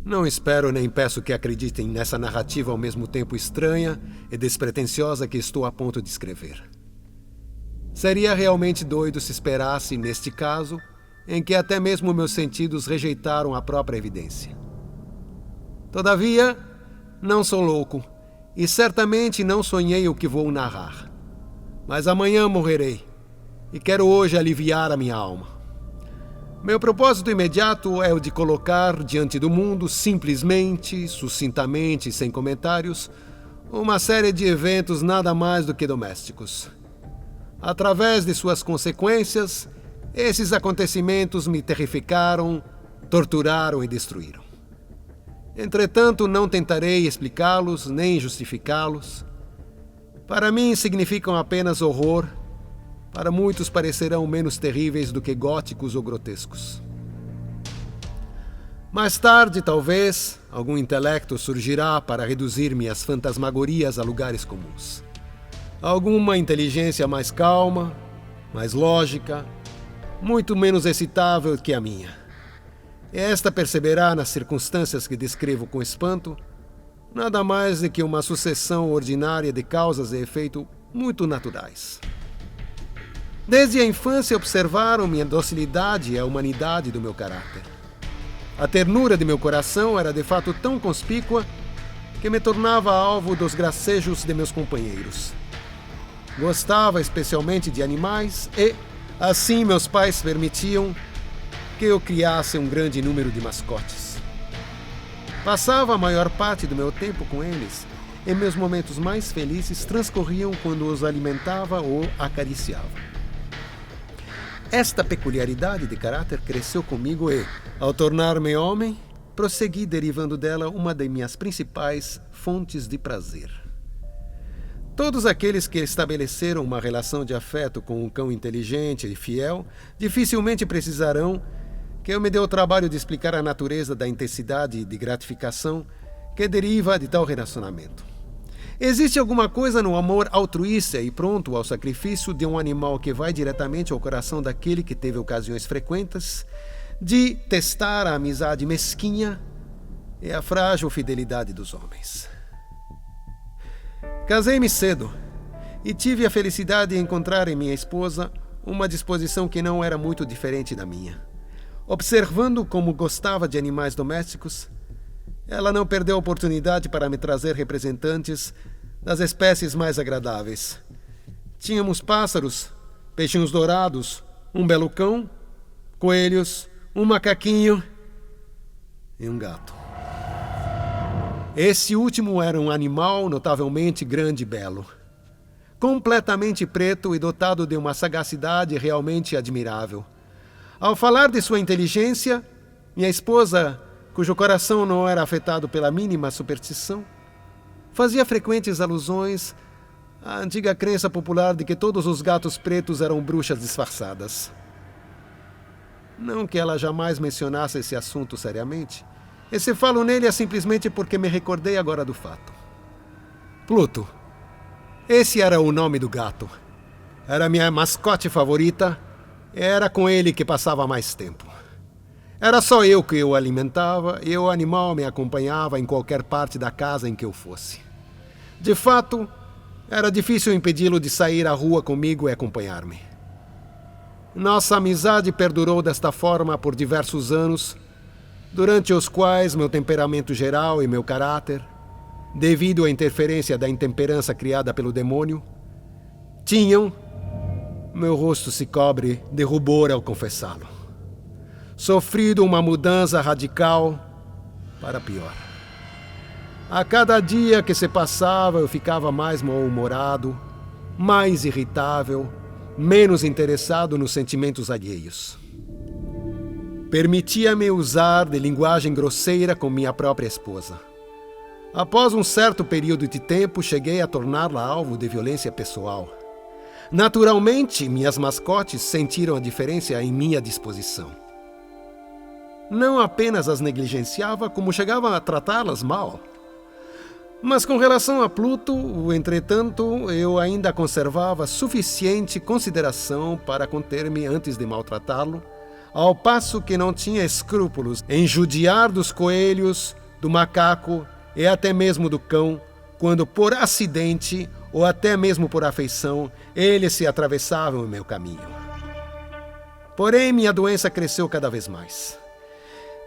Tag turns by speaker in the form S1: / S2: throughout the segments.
S1: Não espero nem peço que acreditem nessa narrativa ao mesmo tempo estranha e despretensiosa que estou a ponto de escrever. Seria realmente doido se esperasse, neste caso, em que até mesmo meus sentidos rejeitaram a própria evidência. Todavia, não sou louco e certamente não sonhei o que vou narrar. Mas amanhã morrerei e quero hoje aliviar a minha alma. Meu propósito imediato é o de colocar diante do mundo, simplesmente, sucintamente, sem comentários, uma série de eventos nada mais do que domésticos. Através de suas consequências, esses acontecimentos me terrificaram, torturaram e destruíram. Entretanto, não tentarei explicá-los nem justificá-los. Para mim, significam apenas horror. Para muitos parecerão menos terríveis do que góticos ou grotescos. Mais tarde, talvez, algum intelecto surgirá para reduzir minhas fantasmagorias a lugares comuns. Alguma inteligência mais calma, mais lógica, muito menos excitável que a minha. Esta perceberá nas circunstâncias que descrevo com espanto, nada mais do que uma sucessão ordinária de causas e efeito muito naturais. Desde a infância observaram minha docilidade e a humanidade do meu caráter. A ternura de meu coração era de fato tão conspícua que me tornava alvo dos gracejos de meus companheiros. Gostava especialmente de animais e, assim, meus pais permitiam que eu criasse um grande número de mascotes. Passava a maior parte do meu tempo com eles e meus momentos mais felizes transcorriam quando os alimentava ou acariciava. Esta peculiaridade de caráter cresceu comigo e, ao tornar-me homem, prossegui derivando dela uma das minhas principais fontes de prazer. Todos aqueles que estabeleceram uma relação de afeto com um cão inteligente e fiel dificilmente precisarão que eu me dê o trabalho de explicar a natureza da intensidade de gratificação que deriva de tal relacionamento. Existe alguma coisa no amor altruísta e pronto ao sacrifício de um animal que vai diretamente ao coração daquele que teve ocasiões frequentes de testar a amizade mesquinha e a frágil fidelidade dos homens. Casei-me cedo e tive a felicidade de encontrar em minha esposa uma disposição que não era muito diferente da minha. Observando como gostava de animais domésticos, ela não perdeu a oportunidade para me trazer representantes das espécies mais agradáveis. Tínhamos pássaros, peixinhos dourados, um belo cão, coelhos, um macaquinho e um gato. Esse último era um animal notavelmente grande e belo, completamente preto e dotado de uma sagacidade realmente admirável. Ao falar de sua inteligência, minha esposa, cujo coração não era afetado pela mínima superstição, fazia frequentes alusões à antiga crença popular de que todos os gatos pretos eram bruxas disfarçadas. Não que ela jamais mencionasse esse assunto seriamente, e se falo nele é simplesmente porque me recordei agora do fato. Pluto. Esse era o nome do gato. Era minha mascote favorita e era com ele que passava mais tempo. Era só eu que o alimentava e o animal me acompanhava em qualquer parte da casa em que eu fosse. De fato, era difícil impedi-lo de sair à rua comigo e acompanhar-me. Nossa amizade perdurou desta forma por diversos anos, durante os quais meu temperamento geral e meu caráter, devido à interferência da intemperança criada pelo demônio, tinham... Meu rosto se cobre de rubor ao confessá-lo. Sofrido uma mudança radical para pior. A cada dia que se passava, eu ficava mais mal-humorado, mais irritável, menos interessado nos sentimentos alheios. Permitia-me usar de linguagem grosseira com minha própria esposa. Após um certo período de tempo, cheguei a torná-la alvo de violência pessoal. Naturalmente, minhas mascotes sentiram a diferença em minha disposição. Não apenas as negligenciava, como chegava a tratá-las mal. Mas com relação a Pluto, entretanto, eu ainda conservava suficiente consideração para conter-me antes de maltratá-lo, ao passo que não tinha escrúpulos em judiar dos coelhos, do macaco e até mesmo do cão, quando por acidente ou até mesmo por afeição eles se atravessavam em meu caminho. Porém, minha doença cresceu cada vez mais.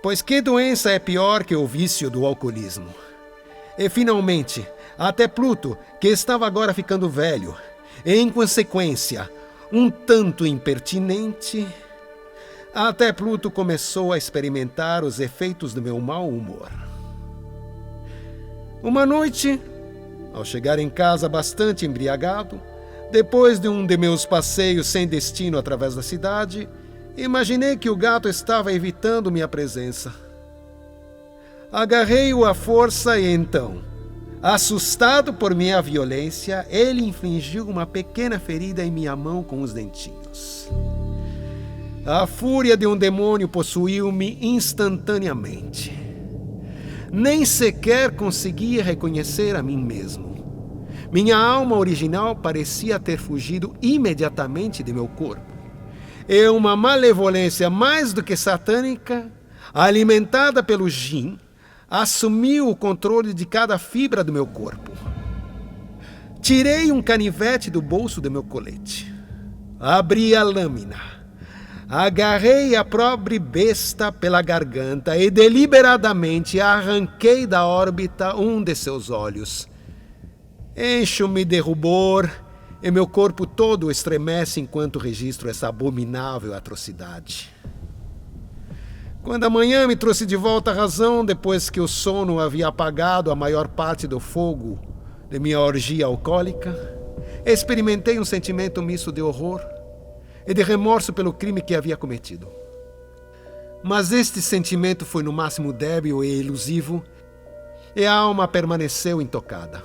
S1: Pois que doença é pior que o vício do alcoolismo? E finalmente, até Pluto, que estava agora ficando velho, e em consequência, um tanto impertinente, até Pluto começou a experimentar os efeitos do meu mau humor. Uma noite, ao chegar em casa bastante embriagado, depois de um de meus passeios sem destino através da cidade, imaginei que o gato estava evitando minha presença. Agarrei-o à força e então, assustado por minha violência, ele infligiu uma pequena ferida em minha mão com os dentinhos. A fúria de um demônio possuiu-me instantaneamente. Nem sequer conseguia reconhecer a mim mesmo. Minha alma original parecia ter fugido imediatamente de meu corpo. E uma malevolência mais do que satânica, alimentada pelo gin, assumiu o controle de cada fibra do meu corpo. Tirei um canivete do bolso do meu colete. Abri a lâmina. Agarrei a pobre besta pela garganta e deliberadamente arranquei da órbita um de seus olhos. Encho-me de rubor e meu corpo todo estremece enquanto registro essa abominável atrocidade. Quando a manhã me trouxe de volta a razão, depois que o sono havia apagado a maior parte do fogo de minha orgia alcoólica, experimentei um sentimento misto de horror e de remorso pelo crime que havia cometido. Mas este sentimento foi no máximo débil e elusivo, e a alma permaneceu intocada.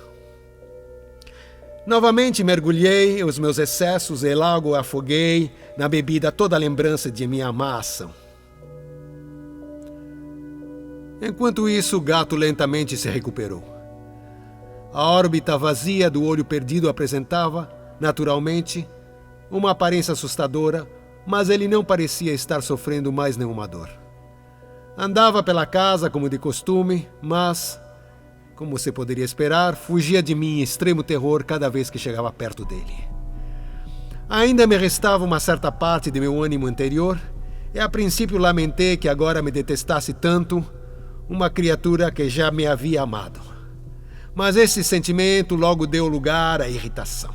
S1: Novamente mergulhei os meus excessos e logo afoguei na bebida toda a lembrança de minha má ação. Enquanto isso, o gato lentamente se recuperou. A órbita vazia do olho perdido apresentava, naturalmente, uma aparência assustadora, mas ele não parecia estar sofrendo mais nenhuma dor. Andava pela casa como de costume, mas, como se poderia esperar, fugia de mim em extremo terror cada vez que chegava perto dele. Ainda me restava uma certa parte de meu ânimo anterior, e a princípio lamentei que agora me detestasse tanto uma criatura que já me havia amado. Mas esse sentimento logo deu lugar à irritação.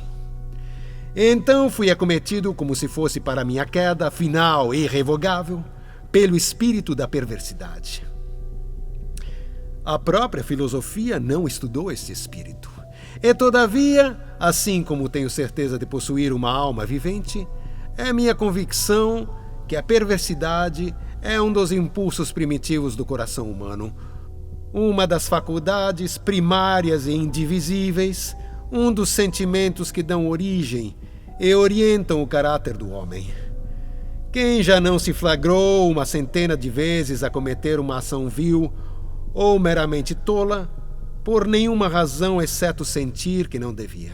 S1: Então fui acometido, como se fosse para minha queda final e irrevogável, pelo espírito da perversidade. A própria filosofia não estudou este espírito. E todavia, assim como tenho certeza de possuir uma alma vivente, é minha convicção que a perversidade é um dos impulsos primitivos do coração humano, uma das faculdades primárias e indivisíveis, um dos sentimentos que dão origem e orientam o caráter do homem. Quem já não se flagrou uma centena de vezes a cometer uma ação vil ou meramente tola, por nenhuma razão exceto sentir que não devia?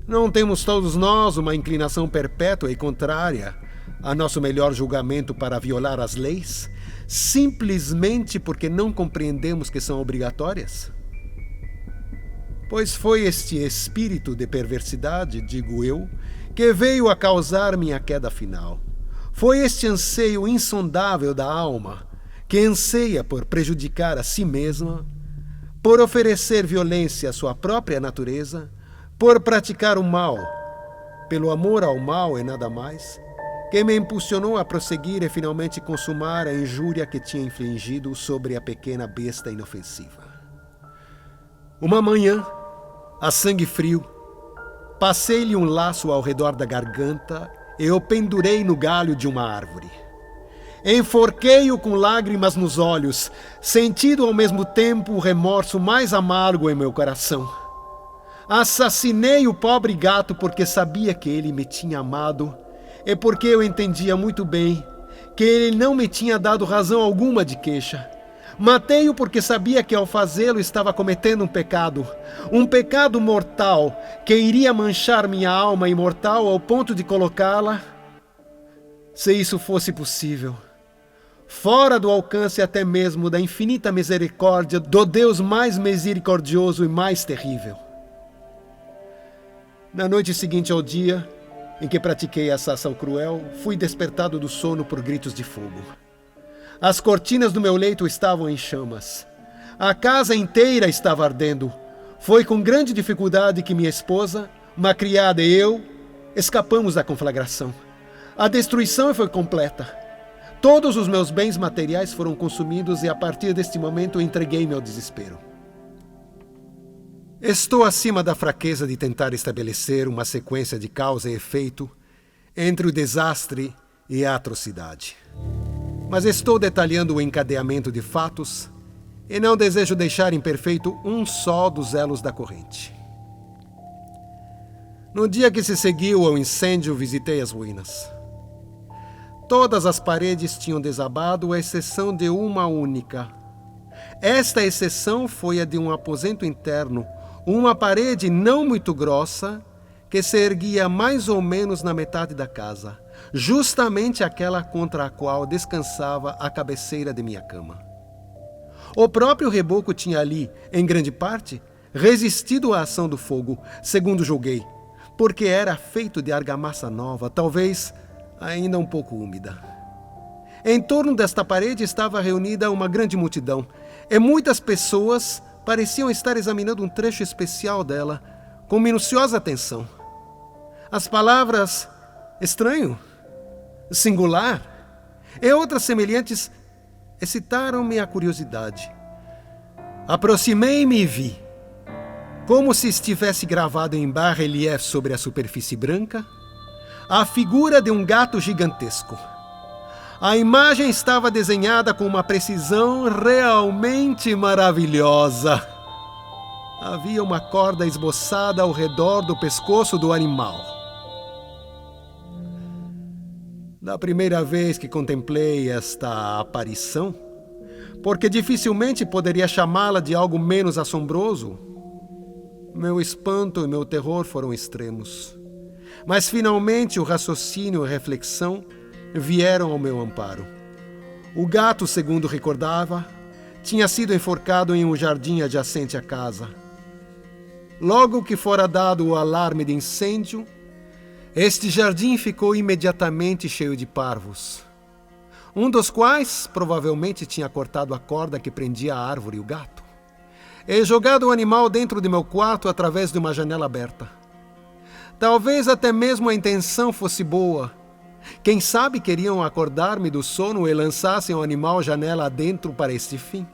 S1: Não temos todos nós uma inclinação perpétua e contrária a nosso melhor julgamento para violar as leis, simplesmente porque não compreendemos que são obrigatórias? Pois foi este espírito de perversidade, digo eu, que veio a causar minha queda final. Foi este anseio insondável da alma, que anseia por prejudicar a si mesma, por oferecer violência à sua própria natureza, por praticar o mal, pelo amor ao mal e nada mais, que me impulsionou a prosseguir e finalmente consumar a injúria que tinha infligido sobre a pequena besta inofensiva. Uma manhã, a sangue frio, passei-lhe um laço ao redor da garganta e o pendurei no galho de uma árvore. Enforquei-o com lágrimas nos olhos, sentindo ao mesmo tempo o remorso mais amargo em meu coração. Assassinei o pobre gato porque sabia que ele me tinha amado e porque eu entendia muito bem que ele não me tinha dado razão alguma de queixa. Matei-o porque sabia que ao fazê-lo estava cometendo um pecado mortal que iria manchar minha alma imortal ao ponto de colocá-la, Se isso fosse possível, fora do alcance até mesmo da infinita misericórdia do Deus mais misericordioso e mais terrível. Na noite seguinte ao dia em que pratiquei essa ação cruel, fui despertado do sono por gritos de fogo. As cortinas do meu leito estavam em chamas. A casa inteira estava ardendo. Foi com grande dificuldade que minha esposa, uma criada e eu escapamos da conflagração. A destruição foi completa. Todos os meus bens materiais foram consumidos e a partir deste momento entreguei-me ao desespero. Estou acima da fraqueza de tentar estabelecer uma sequência de causa e efeito entre o desastre e a atrocidade. Mas estou detalhando o encadeamento de fatos e não desejo deixar imperfeito um só dos elos da corrente. No dia que se seguiu ao incêndio, visitei as ruínas. Todas as paredes tinham desabado, à exceção de uma única. Esta exceção foi a de um aposento interno, uma parede não muito grossa, que se erguia mais ou menos na metade da casa, justamente aquela contra a qual descansava a cabeceira de minha cama. O próprio reboco tinha ali, em grande parte, resistido à ação do fogo, segundo julguei, porque era feito de argamassa nova, talvez ainda um pouco úmida. Em torno desta parede estava reunida uma grande multidão, e muitas pessoas pareciam estar examinando um trecho especial dela, com minuciosa atenção. As palavras estranho, singular e outras semelhantes excitaram-me a curiosidade. Aproximei-me e vi, como se estivesse gravado em bas-relief sobre a superfície branca, a figura de um gato gigantesco. A imagem estava desenhada com uma precisão realmente maravilhosa. Havia uma corda esboçada ao redor do pescoço do animal. Da primeira vez que contemplei esta aparição, porque dificilmente poderia chamá-la de algo menos assombroso, meu espanto e meu terror foram extremos. Mas finalmente o raciocínio e a reflexão vieram ao meu amparo. O gato, segundo recordava, tinha sido enforcado em um jardim adjacente à casa. Logo que fora dado o alarme de incêndio, este jardim ficou imediatamente cheio de parvos, um dos quais provavelmente tinha cortado a corda que prendia a árvore e o gato, e jogado o animal dentro de meu quarto através de uma janela aberta. Talvez até mesmo a intenção fosse boa. Quem sabe queriam acordar-me do sono e lançassem o animal janela adentro para este fim.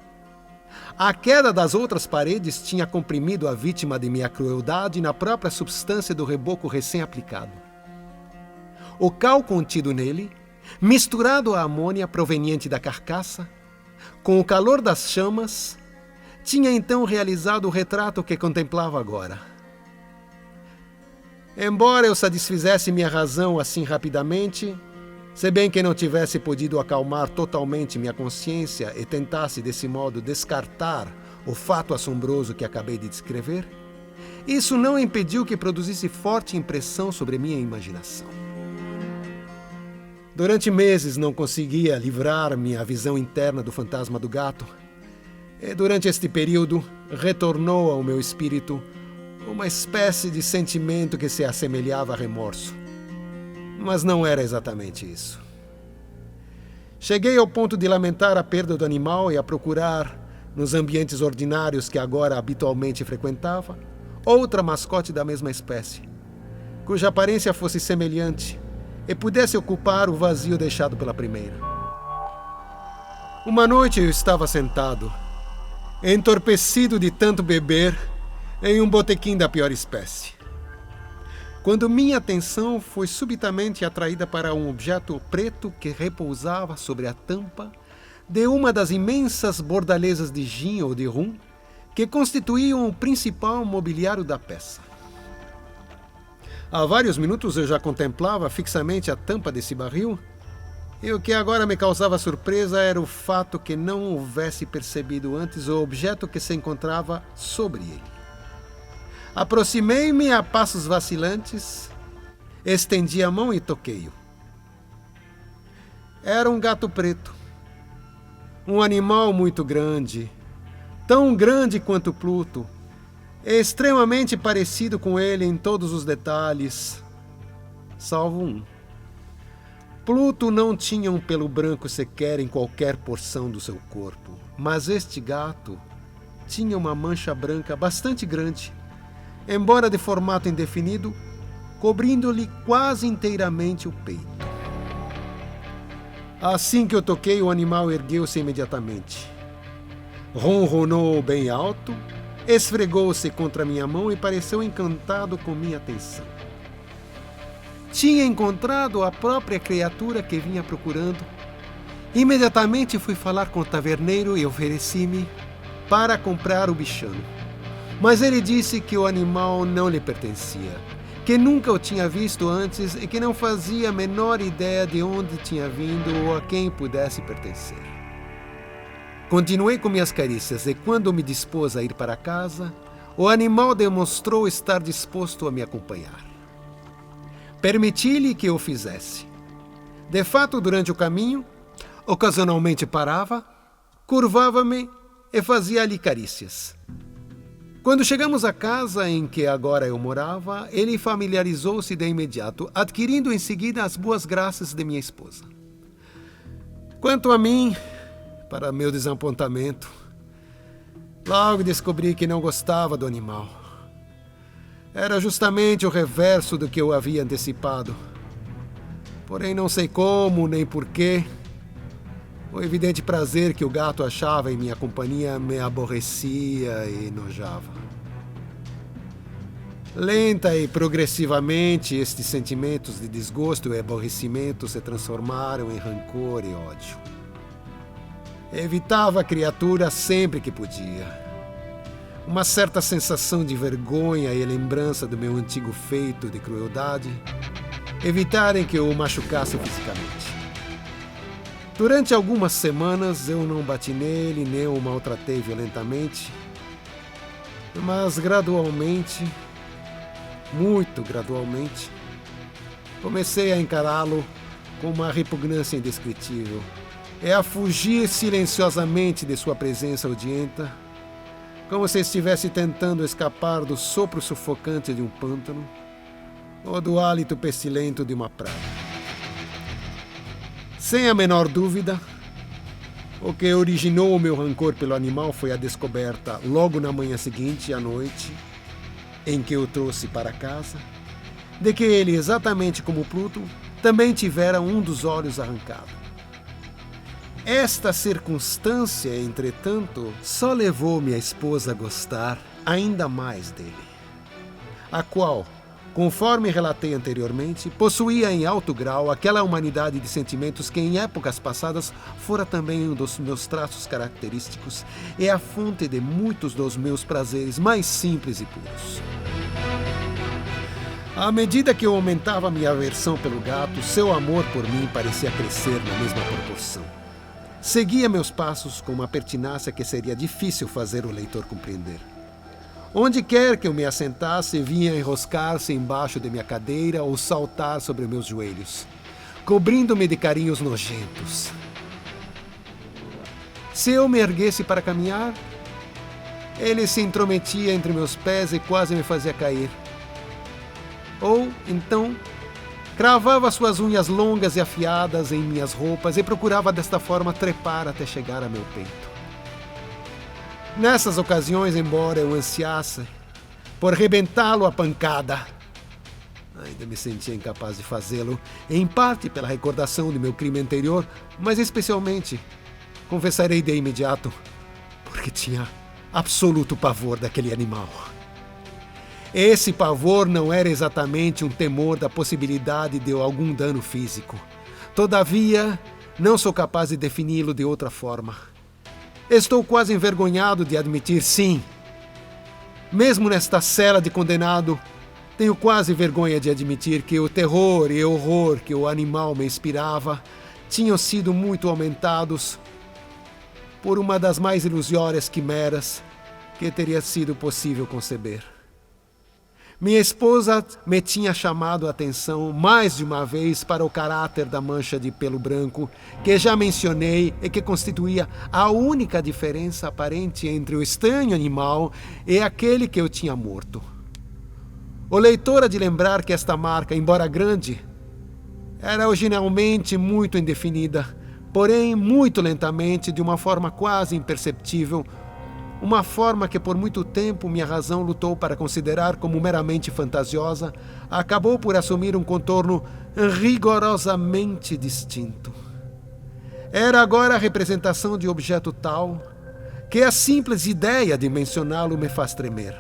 S1: A queda das outras paredes tinha comprimido a vítima de minha crueldade na própria substância do reboco recém-aplicado. O cal contido nele, misturado à amônia proveniente da carcaça, com o calor das chamas, tinha então realizado o retrato que contemplava agora. Embora eu satisfizesse minha razão assim rapidamente, se bem que não tivesse podido acalmar totalmente minha consciência e tentasse desse modo descartar o fato assombroso que acabei de descrever, isso não impediu que produzisse forte impressão sobre minha imaginação. Durante meses não conseguia livrar-me a visão interna do fantasma do gato, e durante este período retornou ao meu espírito uma espécie de sentimento que se assemelhava a remorso. Mas não era exatamente isso. Cheguei ao ponto de lamentar a perda do animal e a procurar, nos ambientes ordinários que agora habitualmente frequentava, outra mascote da mesma espécie, cuja aparência fosse semelhante e pudesse ocupar o vazio deixado pela primeira. Uma noite eu estava sentado, entorpecido de tanto beber, em um botequim da pior espécie, quando minha atenção foi subitamente atraída para um objeto preto que repousava sobre a tampa de uma das imensas bordalesas de gin ou de rum que constituíam o principal mobiliário da peça. Há vários minutos eu já contemplava fixamente a tampa desse barril, e o que agora me causava surpresa era o fato que não houvesse percebido antes o objeto que se encontrava sobre ele. Aproximei-me a passos vacilantes, estendi a mão e toquei-o. Era um gato preto. Um animal muito grande, tão grande quanto Pluto, extremamente parecido com ele em todos os detalhes, salvo um. Pluto não tinha um pelo branco sequer em qualquer porção do seu corpo, mas este gato tinha uma mancha branca bastante grande, embora de formato indefinido, cobrindo-lhe quase inteiramente o peito. Assim que eu toquei, o animal ergueu-se imediatamente. Ronronou bem alto, esfregou-se contra minha mão e pareceu encantado com minha atenção. Tinha encontrado a própria criatura que vinha procurando. Imediatamente fui falar com o taverneiro e ofereci-me para comprar o bichano. Mas ele disse que o animal não lhe pertencia, que nunca o tinha visto antes e que não fazia a menor ideia de onde tinha vindo ou a quem pudesse pertencer. Continuei com minhas carícias e, quando me dispôs a ir para casa, o animal demonstrou estar disposto a me acompanhar. Permiti-lhe que o fizesse. De fato, durante o caminho, ocasionalmente parava, curvava-me e fazia-lhe carícias. Quando chegamos à casa em que agora eu morava, ele familiarizou-se de imediato, adquirindo em seguida as boas graças de minha esposa. Quanto a mim, para meu desapontamento, logo descobri que não gostava do animal. Era justamente o reverso do que eu havia antecipado. Porém, não sei como nem porquê, o evidente prazer que o gato achava em minha companhia me aborrecia e enojava. Lenta e progressivamente, estes sentimentos de desgosto e aborrecimento se transformaram em rancor e ódio. Evitava a criatura sempre que podia. Uma certa sensação de vergonha e lembrança do meu antigo feito de crueldade evitaram que eu o machucasse fisicamente. Durante algumas semanas eu não bati nele, nem o maltratei violentamente, mas gradualmente, muito gradualmente, comecei a encará-lo com uma repugnância indescritível e a fugir silenciosamente de sua presença odienta, como se estivesse tentando escapar do sopro sufocante de um pântano ou do hálito pestilento de uma praga. Sem a menor dúvida, o que originou o meu rancor pelo animal foi a descoberta, logo na manhã seguinte, à noite, em que o trouxe para casa, de que ele, exatamente como Pluto, também tivera um dos olhos arrancado. Esta circunstância, entretanto, só levou minha esposa a gostar ainda mais dele, a qual, conforme relatei anteriormente, possuía em alto grau aquela humanidade de sentimentos que em épocas passadas fora também um dos meus traços característicos e a fonte de muitos dos meus prazeres mais simples e puros. À medida que eu aumentava minha aversão pelo gato, seu amor por mim parecia crescer na mesma proporção. Seguia meus passos com uma pertinácia que seria difícil fazer o leitor compreender. Onde quer que eu me assentasse, vinha enroscar-se embaixo de minha cadeira ou saltar sobre meus joelhos, cobrindo-me de carinhos nojentos. Se eu me erguesse para caminhar, ele se intrometia entre meus pés e quase me fazia cair. Ou, então, cravava suas unhas longas e afiadas em minhas roupas e procurava desta forma trepar até chegar a meu peito. Nessas ocasiões, embora eu ansiasse por rebentá-lo a pancada, ainda me sentia incapaz de fazê-lo, em parte pela recordação do meu crime anterior, mas especialmente, confessarei de imediato, porque tinha absoluto pavor daquele animal. Esse pavor não era exatamente um temor da possibilidade de algum dano físico. Todavia, não sou capaz de defini-lo de outra forma. Estou quase envergonhado de admitir, sim. Mesmo nesta cela de condenado, tenho quase vergonha de admitir que o terror e horror que o animal me inspirava tinham sido muito aumentados por uma das mais ilusórias quimeras que teria sido possível conceber. Minha esposa me tinha chamado a atenção mais de uma vez para o caráter da mancha de pelo branco, que já mencionei e que constituía a única diferença aparente entre o estranho animal e aquele que eu tinha morto. O leitor há de lembrar que esta marca, embora grande, era originalmente muito indefinida, porém muito lentamente, de uma forma quase imperceptível, uma forma que por muito tempo minha razão lutou para considerar como meramente fantasiosa, acabou por assumir um contorno rigorosamente distinto. Era agora a representação de objeto tal que a simples ideia de mencioná-lo me faz tremer.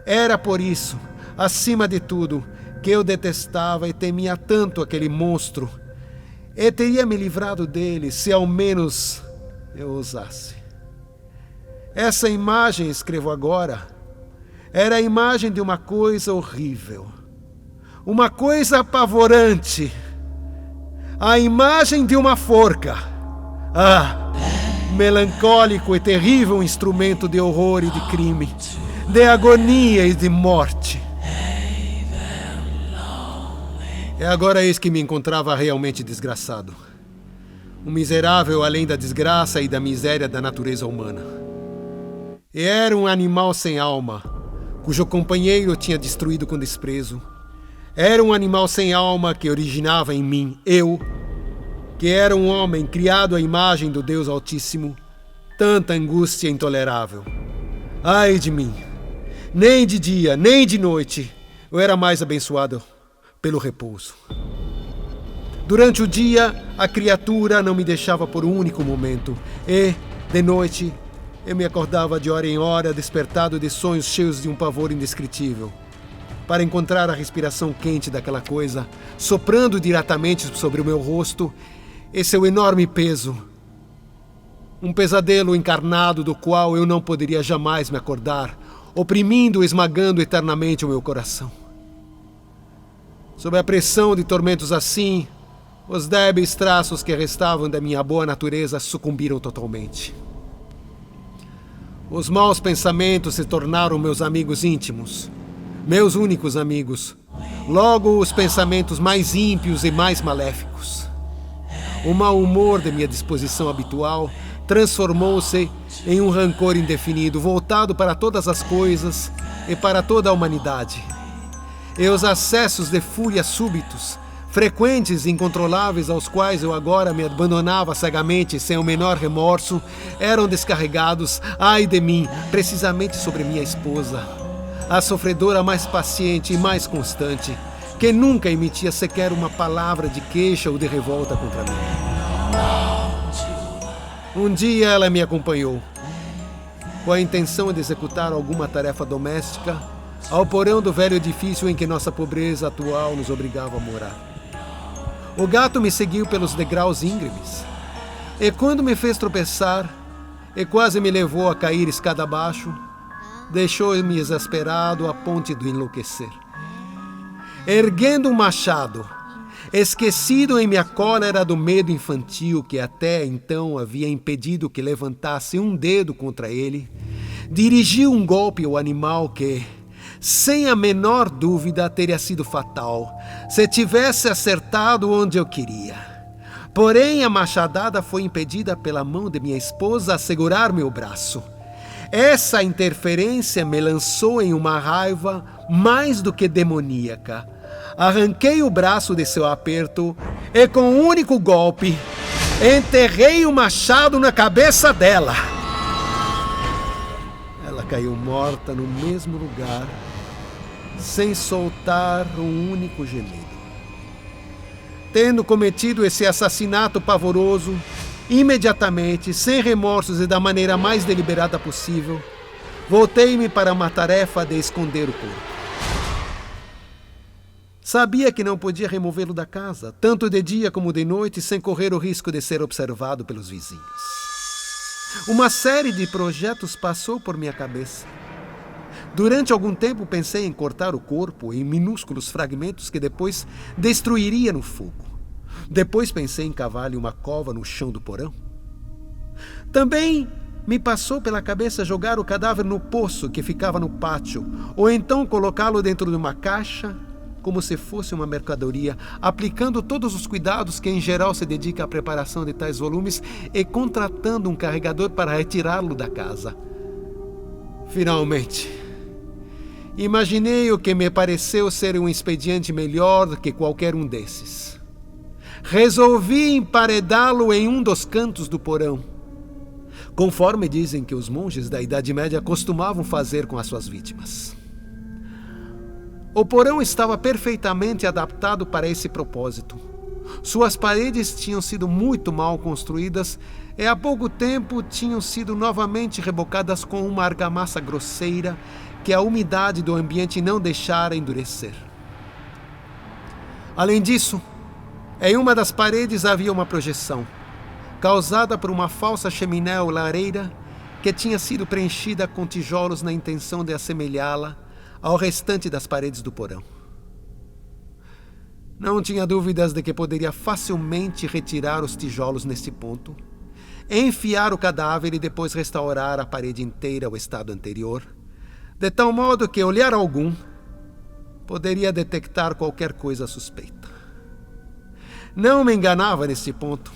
S1: Era por isso, acima de tudo, que eu detestava e temia tanto aquele monstro, e teria me livrado dele se ao menos eu ousasse. Essa imagem, escrevo agora, era a imagem de uma coisa horrível, uma coisa apavorante, a imagem de uma forca. Ah, melancólico e terrível instrumento de horror e de crime, de agonia e de morte. É agora eis que me encontrava realmente desgraçado. Um miserável além da desgraça e da miséria da natureza humana. E era um animal sem alma, cujo companheiro eu tinha destruído com desprezo. Era um animal sem alma que originava em mim, eu, que era um homem criado à imagem do Deus Altíssimo, tanta angústia intolerável. Ai de mim! Nem de dia, nem de noite, eu era mais abençoado pelo repouso. Durante o dia, a criatura não me deixava por um único momento, e, de noite, eu me acordava de hora em hora, despertado de sonhos cheios de um pavor indescritível, para encontrar a respiração quente daquela coisa, soprando diretamente sobre o meu rosto, e seu enorme peso. Um pesadelo encarnado do qual eu não poderia jamais me acordar, oprimindo e esmagando eternamente o meu coração. Sob a pressão de tormentos assim, os débeis traços que restavam da minha boa natureza sucumbiram totalmente. Os maus pensamentos se tornaram meus amigos íntimos, meus únicos amigos. Logo, os pensamentos mais ímpios e mais maléficos. O mau humor de minha disposição habitual transformou-se em um rancor indefinido, voltado para todas as coisas e para toda a humanidade. E os acessos de fúria súbitos, frequentes e incontroláveis, aos quais eu agora me abandonava cegamente sem o menor remorso, eram descarregados, ai de mim, precisamente sobre minha esposa, a sofredora mais paciente e mais constante, que nunca emitia sequer uma palavra de queixa ou de revolta contra mim. Um dia ela me acompanhou, com a intenção de executar alguma tarefa doméstica, ao porão do velho edifício em que nossa pobreza atual nos obrigava a morar. O gato me seguiu pelos degraus íngremes, e quando me fez tropeçar, e quase me levou a cair escada abaixo, deixou-me exasperado a ponto de enlouquecer. Erguendo um machado, esquecido em minha cólera do medo infantil que até então havia impedido que levantasse um dedo contra ele, dirigi um golpe ao animal que, sem a menor dúvida, teria sido fatal se tivesse acertado onde eu queria. Porém, a machadada foi impedida pela mão de minha esposa a segurar meu braço. Essa interferência me lançou em uma raiva mais do que demoníaca. Arranquei o braço de seu aperto e, com um único golpe, enterrei o machado na cabeça dela. Ela caiu morta no mesmo lugar, sem soltar um único gemido. Tendo cometido esse assassinato pavoroso, imediatamente, sem remorsos e da maneira mais deliberada possível, voltei-me para uma tarefa de esconder o corpo. Sabia que não podia removê-lo da casa, tanto de dia como de noite, sem correr o risco de ser observado pelos vizinhos. Uma série de projetos passou por minha cabeça. Durante algum tempo pensei em cortar o corpo em minúsculos fragmentos que depois destruiria no fogo. Depois pensei em cavar-lhe uma cova no chão do porão. Também Me passou pela cabeça jogar o cadáver no poço que ficava no pátio, ou então colocá-lo dentro de uma caixa, como se fosse uma mercadoria, aplicando todos os cuidados que em geral se dedica à preparação de tais volumes e contratando um carregador para retirá-lo da casa. Finalmente, imaginei o que me pareceu ser um expediente melhor do que qualquer um desses. Resolvi emparedá-lo em um dos cantos do porão, conforme dizem que os monges da Idade Média costumavam fazer com as suas vítimas. O porão estava perfeitamente adaptado para esse propósito. Suas paredes tinham sido muito mal construídas e há pouco tempo tinham sido novamente rebocadas com uma argamassa grosseira que a umidade do ambiente não deixara endurecer. Além disso, em uma das paredes havia uma projeção, causada por uma falsa chaminé ou lareira que tinha sido preenchida com tijolos na intenção de assemelhá-la ao restante das paredes do porão. Não tinha dúvidas de que poderia facilmente retirar os tijolos neste ponto, enfiar o cadáver e depois restaurar a parede inteira ao estado anterior, de tal modo que olhar algum poderia detectar qualquer coisa suspeita. Não me enganava nesse ponto.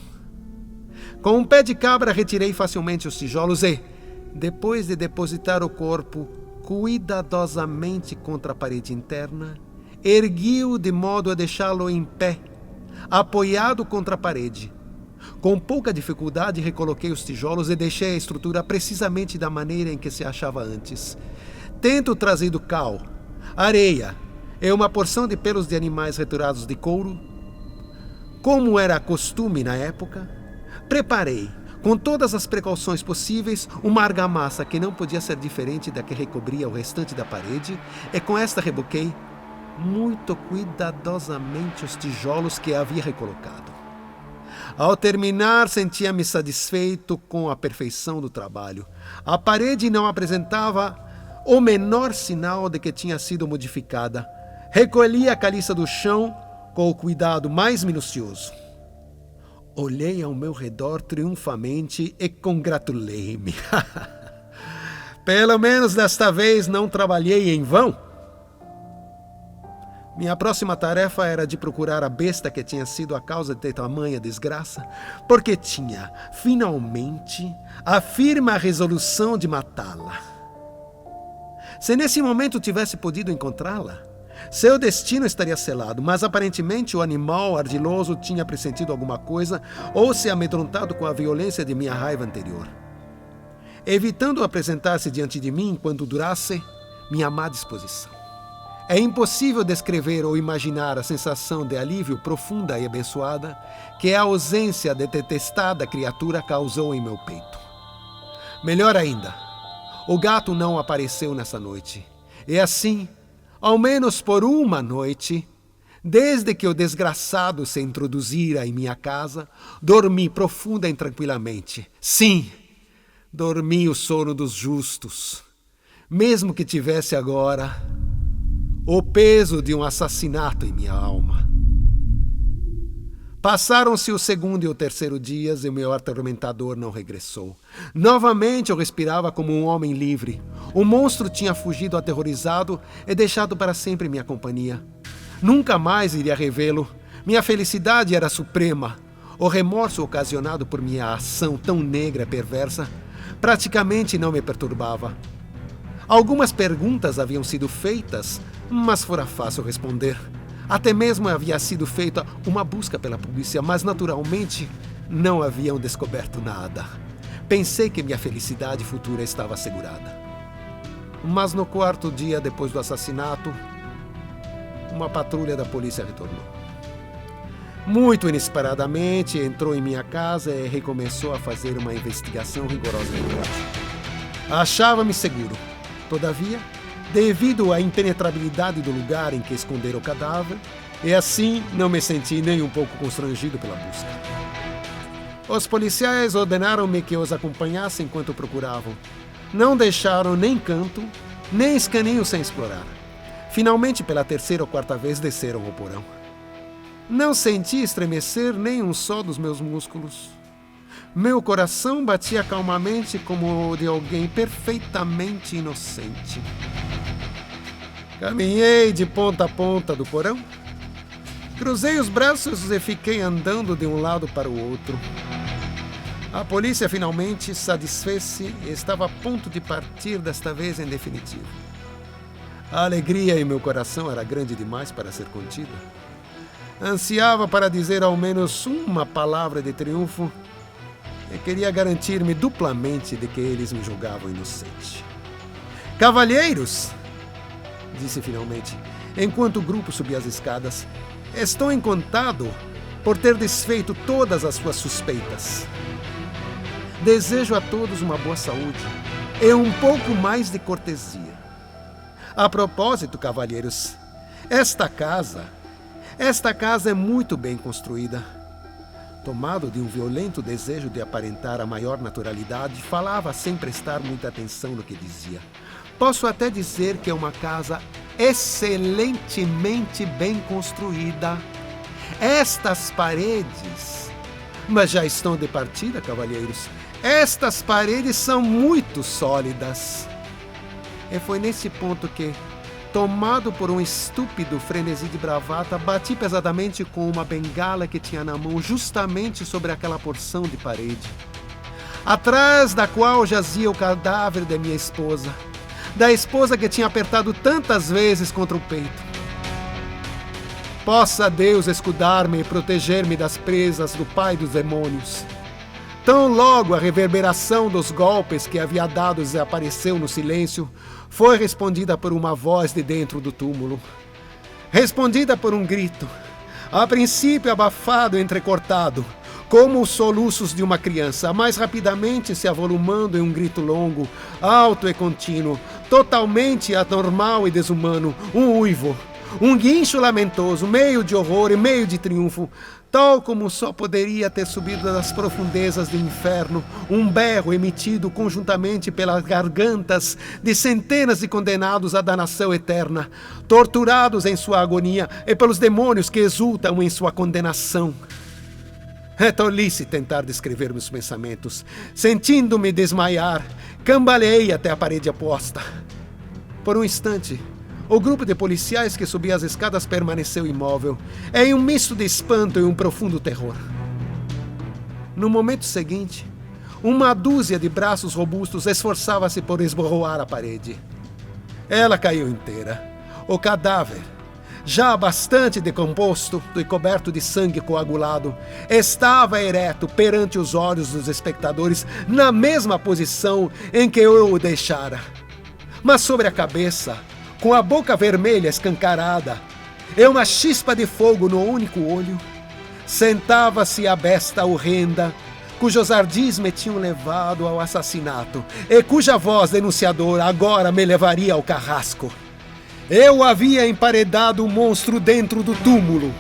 S1: Com um pé de cabra retirei facilmente os tijolos e, depois de depositar o corpo cuidadosamente contra a parede interna, ergui-o de modo a deixá-lo em pé, apoiado contra a parede. Com pouca dificuldade recoloquei os tijolos e deixei a estrutura precisamente da maneira em que se achava antes. Tendo trazido cal, areia e uma porção de pelos de animais returados de couro, como era costume na época, preparei, com todas as precauções possíveis, uma argamassa que não podia ser diferente da que recobria o restante da parede, e com esta reboquei muito cuidadosamente os tijolos que havia recolocado. Ao terminar, sentia-me satisfeito com a perfeição do trabalho. A parede não apresentava o menor sinal de que tinha sido modificada. Recolhi a caliça do chão com o cuidado mais minucioso. Olhei ao meu redor triunfamente e congratulei-me. Pelo menos desta vez não trabalhei em vão. Minha próxima tarefa era de procurar a besta que tinha sido a causa de tamanha desgraça, porque tinha, finalmente, a firme resolução de matá-la. Se nesse momento tivesse podido encontrá-la, seu destino estaria selado, mas aparentemente o animal ardiloso tinha pressentido alguma coisa ou se amedrontado com a violência de minha raiva anterior. Evitando apresentar-se diante de mim enquanto durasse minha má disposição. É impossível descrever ou imaginar a sensação de alívio profunda e abençoada que a ausência de detestada criatura causou em meu peito. Melhor ainda, o gato não apareceu nessa noite, e assim, ao menos por uma noite, desde que o desgraçado se introduzira em minha casa, dormi profunda e tranquilamente. Sim, dormi o sono dos justos, mesmo que tivesse agora o peso de um assassinato em minha alma. Passaram-se o segundo e o terceiro dias e o meu atormentador não regressou. Novamente eu respirava como um homem livre. O monstro tinha fugido aterrorizado e deixado para sempre minha companhia. Nunca mais iria revê-lo. Minha felicidade era suprema. O remorso ocasionado por minha ação tão negra e perversa praticamente não me perturbava. Algumas perguntas haviam sido feitas, mas fora fácil responder. Até mesmo havia sido feita uma busca pela polícia, mas naturalmente não haviam descoberto nada. Pensei que minha felicidade futura estava assegurada. Mas no quarto dia depois do assassinato, uma patrulha da polícia retornou. Muito inesperadamente, entrou em minha casa e recomeçou a fazer uma investigação rigorosamente. Achava-me seguro. Todavia, devido à impenetrabilidade do lugar em que escondera o cadáver, e assim não me senti nem um pouco constrangido pela busca. Os policiais ordenaram-me que os acompanhasse enquanto procuravam. Não deixaram nem canto, nem escaninho sem explorar. Finalmente, pela terceira ou quarta vez, desceram ao porão. Não senti estremecer nem um só dos meus músculos. Meu coração batia calmamente como o de alguém perfeitamente inocente. Caminhei de ponta a ponta do porão, cruzei os braços e fiquei andando de um lado para o outro. A polícia finalmente satisfez-se e estava a ponto de partir desta vez em definitivo. A alegria em meu coração era grande demais para ser contida. Ansiava para dizer ao menos uma palavra de triunfo e queria garantir-me duplamente de que eles me julgavam inocente. Cavalheiros, disse finalmente, enquanto o grupo subia as escadas, estou encantado por ter desfeito todas as suas suspeitas. Desejo a todos uma boa saúde e um pouco mais de cortesia. A propósito, cavalheiros, esta casa é muito bem construída. Tomado de um violento desejo de aparentar a maior naturalidade, falava sem prestar muita atenção no que dizia. Posso até dizer que é uma casa excelentemente bem construída. Estas paredes... Mas já estão de partida, cavalheiros. Estas paredes são muito sólidas. E foi nesse ponto que, tomado por um estúpido frenesi de bravata, bati pesadamente com uma bengala que tinha na mão justamente sobre aquela porção de parede, atrás da qual jazia o cadáver de minha esposa, da esposa que tinha apertado tantas vezes contra o peito. Possa Deus escudar-me e proteger-me das presas do pai dos demônios. Tão logo a reverberação dos golpes que havia dado desapareceu no silêncio, foi respondida por uma voz de dentro do túmulo. Respondida por um grito, a princípio abafado e entrecortado, como os soluços de uma criança, mais rapidamente se avolumando em um grito longo, alto e contínuo, totalmente anormal e desumano, um uivo, um guincho lamentoso, meio de horror e meio de triunfo, tal como só poderia ter subido das profundezas do inferno, um berro emitido conjuntamente pelas gargantas de centenas de condenados à danação eterna, torturados em sua agonia e pelos demônios que exultam em sua condenação. É tolice tentar descrever meus pensamentos. Sentindo-me desmaiar, cambaleei até a parede oposta. Por um instante, o grupo de policiais que subia as escadas permaneceu imóvel, em um misto de espanto e um profundo terror. No momento seguinte, uma dúzia de braços robustos esforçava-se por esborroar a parede. Ela caiu inteira. O cadáver, já bastante decomposto e coberto de sangue coagulado, estava ereto perante os olhos dos espectadores, na mesma posição em que eu o deixara. Mas sobre a cabeça, com a boca vermelha escancarada e uma chispa de fogo no único olho, sentava-se a besta horrenda, cujos ardis me tinham levado ao assassinato e cuja voz denunciadora agora me levaria ao carrasco. Eu havia emparedado o monstro dentro do túmulo.